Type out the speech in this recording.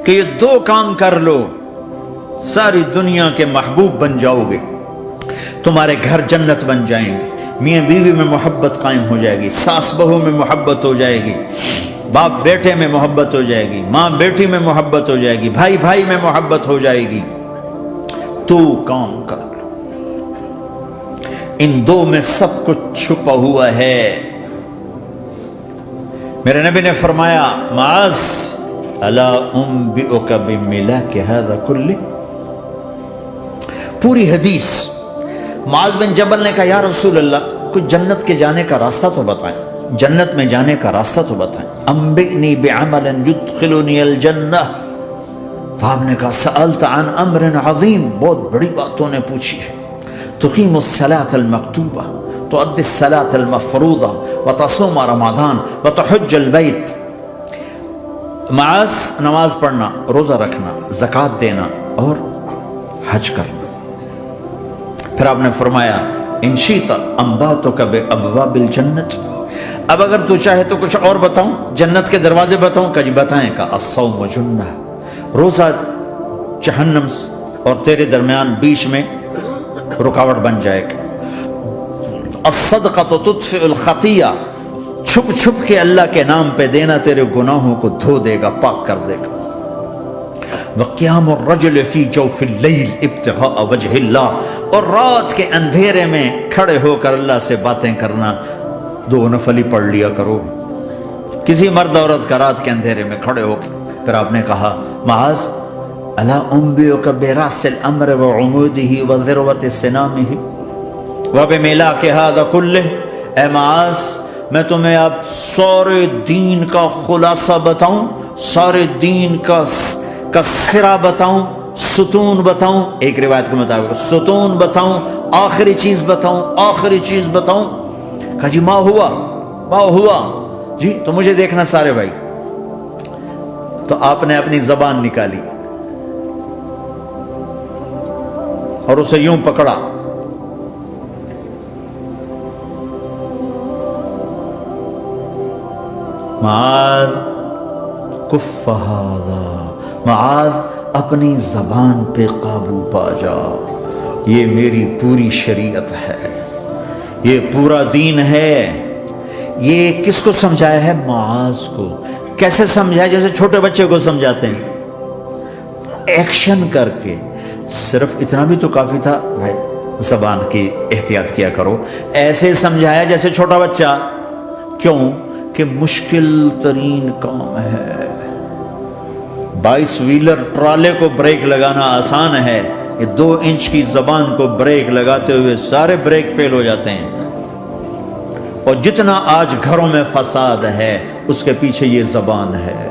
کہ یہ دو کام کر لو ساری دنیا کے محبوب بن جاؤ گے، تمہارے گھر جنت بن جائیں گے، میاں بیوی میں محبت قائم ہو جائے گی، ساس بہو میں محبت ہو جائے گی، باپ بیٹے میں محبت ہو جائے گی، ماں بیٹی میں محبت ہو جائے گی، بھائی بھائی میں محبت ہو جائے گی۔ تو کام کر لو، ان دو میں سب کچھ چھپا ہوا ہے۔ میرے نبی نے فرمایا معاذ الا انبئک بملاک ھذا کلہ، پوری حدیث معاذ بن جبل نے کہا یا رسول اللہ کچھ جنت کے جانے کا راستہ تو بتائیں، جنت میں جانے کا راستہ تو بتائیں۔ انبئنی بعمل یدخلنی الجنہ، صاحب نے کہا سألت عن امر عظیم، بہت بڑی باتوں نے پوچھی ہے۔ تقیم الصلاة المکتوبہ، تؤدی الصلاة المفروضہ، وتصوم رمضان، وتحج البیت۔ معاذ نماز پڑھنا، روزہ رکھنا، زکوٰۃ دینا اور حج کرنا۔ پھر آپ نے فرمایا ان شئت انبأتک بابواب الجنت، اب اگر تو چاہے تو کچھ اور بتاؤں، جنت کے دروازے بتاؤں؟ کہ جی بتائیں۔ کا الصوم جنہ، روزہ جہنم اور تیرے درمیان بیچ میں رکاوٹ بن جائے گا۔ الصدقۃ تطفئ الخطیہ، چھپ چھپ کے اللہ کے نام پہ دینا تیرے گناہوں کو دھو دے گا، پاک کر دے گا۔ وقیام الرجل فی جوف اللیل ابتغاء وجہ اللہ، اور رات کے اندھیرے میں کھڑے ہو کر اللہ سے باتیں کرنا، دو نفل ہی پڑھ لیا کرو، کسی مرد عورت کا رات کے اندھیرے میں کھڑے ہو کے۔ پھر آپ نے کہا معاذ الا انبئک براس الامر وعمودہ وذروۃ سنامہ وبملاک ھذا کلہ، اے معاذ میں تمہیں اب سارے دین کا خلاصہ بتاؤں، سارے دین کا سرا بتاؤں، ستون بتاؤں، ایک روایت کے مطابق ستون بتاؤں، آخری چیز بتاؤں، آخری چیز بتاؤں؟ کہا جی ما ہوا جی، تو مجھے دیکھنا سارے بھائی۔ تو آپ نے اپنی زبان نکالی اور اسے یوں پکڑا، معاذ کف ھذا، معاذ اپنی زبان پہ قابو پا جا، یہ میری پوری شریعت ہے، یہ پورا دین ہے۔ یہ کس کو سمجھایا ہے؟ معاذ کو۔ کیسے سمجھایا؟ جیسے چھوٹے بچے کو سمجھاتے ہیں، ایکشن کر کے۔ صرف اتنا بھی تو کافی تھا بھائی، زبان کی احتیاط کیا کرو۔ ایسے سمجھایا جیسے چھوٹا بچہ۔ کیوں؟ کہ مشکل ترین کام ہے۔ 22 ویلر ٹرالے کو بریک لگانا آسان ہے، یہ 2 انچ کی زبان کو بریک لگاتے ہوئے سارے بریک فیل ہو جاتے ہیں۔ اور جتنا آج گھروں میں فساد ہے اس کے پیچھے یہ زبان ہے۔